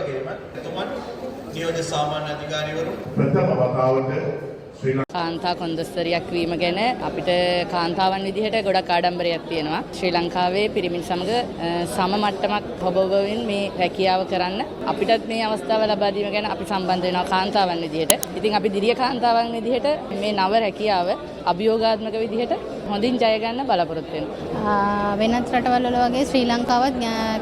වගේම එතුමන් නියෝජ්‍ය සාමාන්‍ය අධිකාරිවරු ප්‍රථම වතාවට කාන්තා කොන්දස්තරියක් වීම ගැන අපිට කාන්තාවන් විදිහට ගොඩක් ආඩම්බරයක් තියෙනවා. ශ්‍රී ලංකාවේ පිරිමින් සමග සම මට්ටමක් හොබවමින් මේ රැකියාව කරන්න අපිටත් මේ අවස්ථාව ලබා දීම ගැන අපි සම්බන්ධ වෙනවා කාන්තාවන් විදිහට. ඉතින් අපි දිරිය කාන්තාවන් විදිහට මේ නව රැකියාව අභියෝගාත්මක විදිහට හොඳින් ජය ගන්න බලාපොරොත්තු වෙනවා. වෙනත් රටවල් වල වගේ ශ්‍රී ලංකාවත්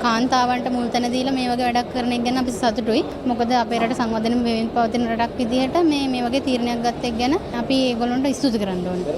කාන්තාවන්ට මුල් තැන දීලා මේ වගේ වැඩක් කරන එක ගැන අපි සතුටුයි. මොකද අපේ රට සංවර්ධනය වෙමින් පවතින රටක් විදිහට මේ වගේ තීරණයක් ගත්ත එක ගැන අපි ඒගොල්ලන්ට ස්තුති කරන්න ඕනේ.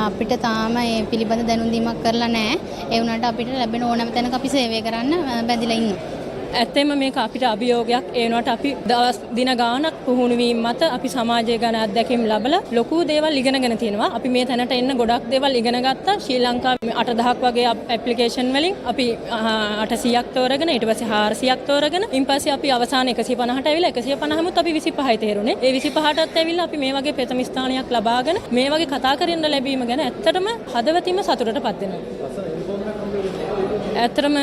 අපිට තාම මේ පිළිබඳ දැනුම් දීමක් කරලා නැහැ. ඒ වුණාට අපිට ලැබෙන ඕනෑම තැනක අපි සේවය කරන්න බැඳිලා ඉන්නවා. ඇත්තෙම මේක අපිට අභියෝගයක් ඒ වුණාට අපි දවස් දින ගාණක් පුහුණු වීම මත අපි සමාජය ගැන අත්දැකීම් ලැබලා ලොකු දේවල් ඉගෙනගෙන තියෙනවා. අපි මේ තැනට එන්න ගොඩක් දේවල් ඉගෙන ගත්තා. ශ්‍රී ලංකාවේ 8000ක් වගේ ඇප්ලිකේෂන් වලින් අපි 800ක් තෝරගෙන ඊට පස්සේ 400ක් තෝරගෙන ඊපස්සේ අපි අවසාන 150ට ඇවිල්ලා 150මුත් අපි 25යි තේරුනේ. ඒ 25ටත් ඇවිල්ලා අපි මේ වගේ ප්‍රථම ස්ථානයක් ලබාගෙන මේ වගේ කතා කරන්න ලැබීම ගැන ඇත්තටම හදවතින්ම සතුටටපත් වෙනවා. ඇත්තටම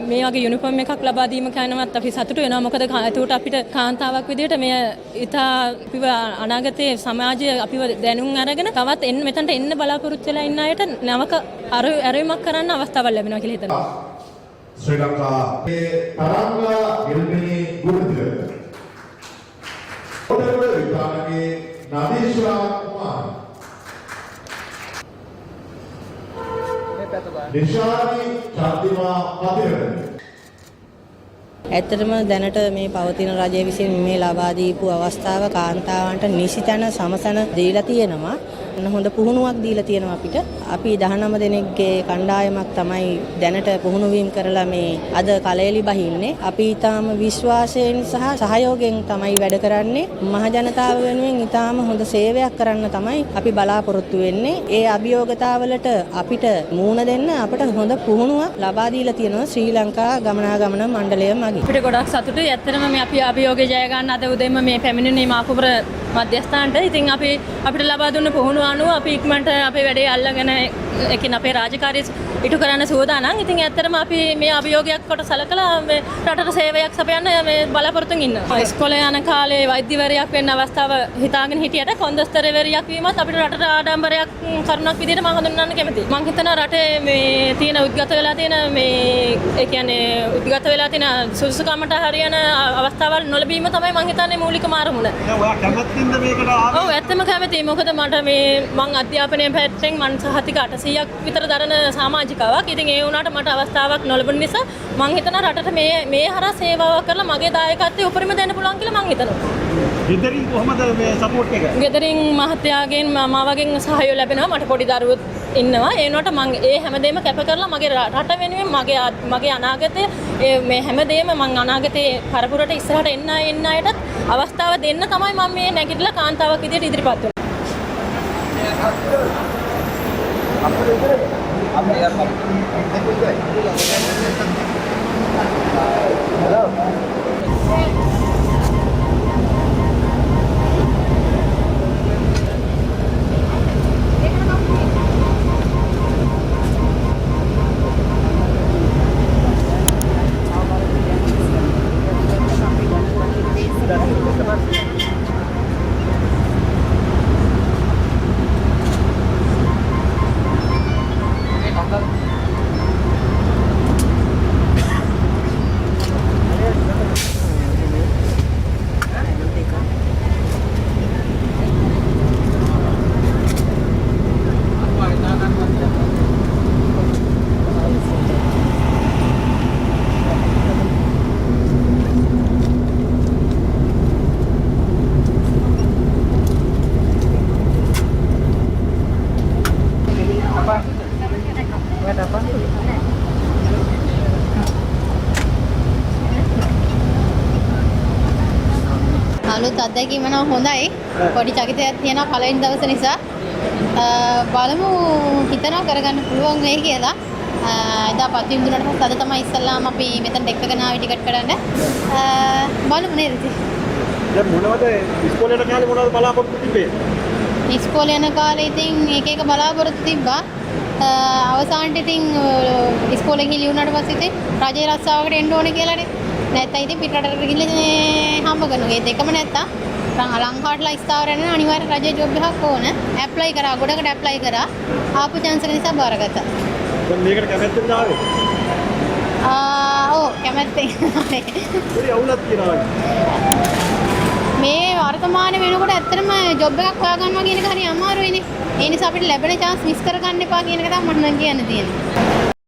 මේ වගේ යුනිෆෝම් එකක් ලබා දීම කනවත් අපි සතුටු වෙනවා. මොකද ඒකට අපිට කාන්තාවක් විදිහට මේ ඉතා අපිව අනාගතයේ සමාජය අපිව දැනුම් අරගෙන තවත් මෙතනට එන්න බලාපොරොත්තු වෙලා ඉන්න අයට නවක අරවීමක් කරන්න අවස්ථාවක් ලැබෙනවා කියලා හිතනවා. ශ්‍රී ලංකාවේ තරංගා ගිල්මිනි ගුරුතුමෝ ඔතන විතානගේ නදීෂ්ලා කුමාර් නිශානි චන්දිමා පතිරණ ඇත්තටම දැනට මේ පවතින රජය විසින් මේ ලබා දීපු අවස්ථාව කාන්තාවන්ට නිසිතන සමසන දීලා තියෙනවා. හොඳ පුහුණුවක් දීලා තියෙනවා අපිට. අපි 19 දෙනෙක්ගේ කණ්ඩායමක් තමයි දැනට පුහුණු වීම කරලා මේ අද කලෙලි බහින්නේ. අපි ඊටාම විශ්වාසයෙන් සහ සහයෝගයෙන් තමයි වැඩ කරන්නේ. මහ ජනතාව වෙනුවෙන් ඊටාම හොඳ සේවයක් කරන්න තමයි අපි බලාපොරොත්තු වෙන්නේ. ඒ අභියෝගතාවලට අපිට මූණ දෙන්න අපිට හොඳ පුහුණුවක් ලබා දීලා තියෙනවා ශ්‍රී ලංකා ගමනාගමන මණ්ඩලය මගින්. අපිට ගොඩක් සතුටුයි. ඇත්තටම මේ අපි අභියෝගය ජය ගන්න අද උදේම මේ පැමිණුනේ මාකුපුර මධ්‍යස්ථානට. ඉතින් අපිට ලබා දුන්න පුහුණුව අනුව අපි ඉක්මනට අපේ වැඩේ අල්ලගෙන එකින් අපේ රාජකාරිය ඉටු කරන්න සූදානම්. ඉතින් ඇත්තටම අපි මේ අභියෝගයක් කොට සලකලා මේ රටට සේවයක් සපයන්න මේ බලාපොරොත්තුෙන් ඉන්නවා. ඉස්කෝලේ යන කාලේ වෛද්‍යවරයෙක් වෙන්න අවස්ථාව හිතාගෙන හිටියට කොන්දස්තරවරියක් වීමත් අපිට රටට ආඩම්බරයක් කරුණක් විදිහට මම හඳුන්වන්න කැමතියි. මම හිතනවා රටේ මේ තියෙන උද්ගත වෙලා තියෙන මේ ඒ කියන්නේ උද්ගත වෙලා තියෙන සුසුකමට හරියන අවස්ථාවල් නොලැබීම තමයි මම හිතන්නේ මූලිකම අරමුණ. ඔයා කැමතිද මේකට ආවේ? ඔව් ඇත්තම කැමතියි. මොකද මට මේ මං අධ්‍යාපනයේ පැත්තෙන් මං සහතික 800ක් විතර දරන සමාජිකාවක්. ඉතින් ඒ වුණාට මට අවස්ථාවක් නොලැබුණ නිසා මං හිතනවා රටට මේ හරහා සේවාවක් කරලා මගේ දායකත්වය උපරිම දෙන්න පුළුවන් කියලා මං හිතනවා. ගෙදරින් කොහමද මේ සපෝට් එක? ගෙදරින් මහත්තයාගෙන් මාවගෙන් සහයෝගය ලැබෙනවා. මට පොඩි දරුවොත් ඉන්නවා. ඒ වුණාට මං ඒ හැමදේම කැප කරලා මගේ රට වෙනුවෙන් මගේ අනාගතය මේ හැමදේම මං අනාගතේ පරපුරට ඉස්සරහට එන්න අයටත් අවස්ථාව දෙන්න තමයි මම මේ නැගිටලා කාන්තාවක් විදියට ඉදිරිපත් වෙන්නේ. අලුත් අත්දැකීම නම් හොඳයි. පොඩි චකිතයක් තියෙනවා පළවෙනි දවස නිසා. බලමු හිතනවා කරගන්න පුළුවන් වෙයි කියලා. එදා පත්වීම දුන්නාට පස්සේ අද තමයි ඉස්සල්ලාම අපි මෙතනට එක්කගෙන ආවේ ටිකට් කරන්න. බලමු නේද ඉතින්. දැන් මොනවද ඉස්කෝලේට කාලේ මොනවද බලාපොරොත්තු තිබ්බේ? ඉස්කෝලේ යන කාලේ ඉතින් එක බලාපොරොත්තු තිබ්බා. අවසානට ඉතින් ඉස්කෝලේ ගිහින් වුණාට පස්සේ ඉතින් රජයේ රස්සාවකට එන්න ඕනේ කියලානේ. නැත්නම් ඉතින් පිටරටකට ගිහින් හම්බ කරනවා. ඒ දෙකම නැත්තම් ලංකාවටලා ස්ථාවරන අනිවාර්ය රජයේ ජොබ් එකක් ඕන. ඇප්ලයි කරා ගොඩකට ඇප්ලයි කරා. ආපු chance එක නිසා බාරගත්තා. දැන් මේකට කැමැත්තෙන් ආවේ. ඔව් කැමැත්තෙන්. පොඩි අවුලක් තියනවා. මේ වර්තමාන වෙනකොට ඇත්තටම ජොබ් එකක් හොයාගන්නවා කියන එක හරි අමාරුයිනේ. ඒ නිසා අපිට ලැබෙන chance මිස් කරගන්න එපා කියන එක තමයි මම කියන්න තියෙන්නේ.